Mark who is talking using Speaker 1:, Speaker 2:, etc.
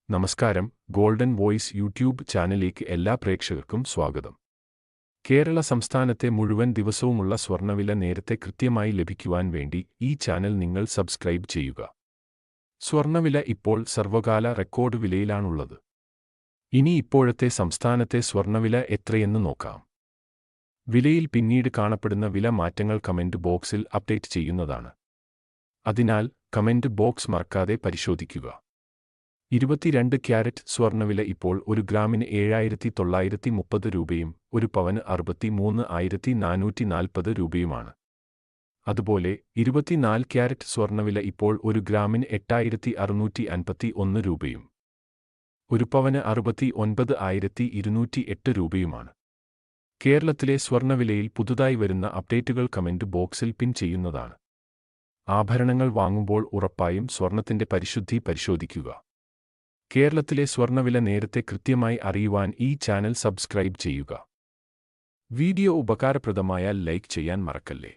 Speaker 1: നമസ്കാരം, golden voice YouTube ചാനലിലേക്ക് എല്ലാ പ്രേക്ഷകർക്കും സ്വാഗതം. കേരള സംസ്ഥാനത്തെ മുഴുവൻ ദിവസവുമുള്ള സ്വർണ്ണവില നേരത്തെ കൃത്യമായി ലഭിക്കുവാൻ വേണ്ടി ഈ ചാനൽ നിങ്ങൾ സബ്സ്ക്രൈബ് ചെയ്യുക. സ്വർണ്ണവില ഇപ്പോൾ സർവകാല റെക്കോർഡ് വിലയിലാണുള്ളത്. ഇനി ഇപ്പോഴത്തെ സംസ്ഥാനത്തെ സ്വർണ്ണവില എത്രയെന്ന് നോക്കാം. വിലയിൽ പിന്നീട് കാണപ്പെടുന്ന വില മാറ്റങ്ങൾ കമന്റ് ബോക്സിൽ അപ്ഡേറ്റ് ചെയ്യുന്നതാണ്. അതിനാൽ കമന്റ് ബോക്സ് മറക്കാതെ പരിശോധിക്കുക. 22 ക്യാരറ്റ് സ്വർണ്ണവില ഇപ്പോൾ ഒരു ഗ്രാമിന് 7,930 രൂപയും ഒരു പവന് 63,440 രൂപയുമാണ്. അതുപോലെ 24 ക്യാരറ്റ് സ്വർണ്ണവില ഇപ്പോൾ ഒരു ഗ്രാമിന് 8,651 രൂപയും ഒരു പവന് 69,208 രൂപയുമാണ്. കേരളത്തിലെ സ്വർണ്ണവിലയിൽ പുതുതായി വരുന്ന അപ്ഡേറ്റുകൾ കമന്റ് ബോക്സിൽ പിൻ ചെയ്യുന്നതാണ്. ആഭരണങ്ങൾ വാങ്ങുമ്പോൾ ഉറപ്പായും സ്വർണ്ണത്തിന്റെ പരിശുദ്ധി പരിശോധിക്കുക. കേരളത്തിലെ സ്വർണ്ണവില നേരത്തെ കൃത്യമായി അറിയുവാൻ ഈ ചാനൽ സബ്സ്ക്രൈബ് ചെയ്യുക. വീഡിയോ ഉപകാരപ്രദമായാൽ ലൈക്ക് ചെയ്യാൻ മറക്കല്ലേ.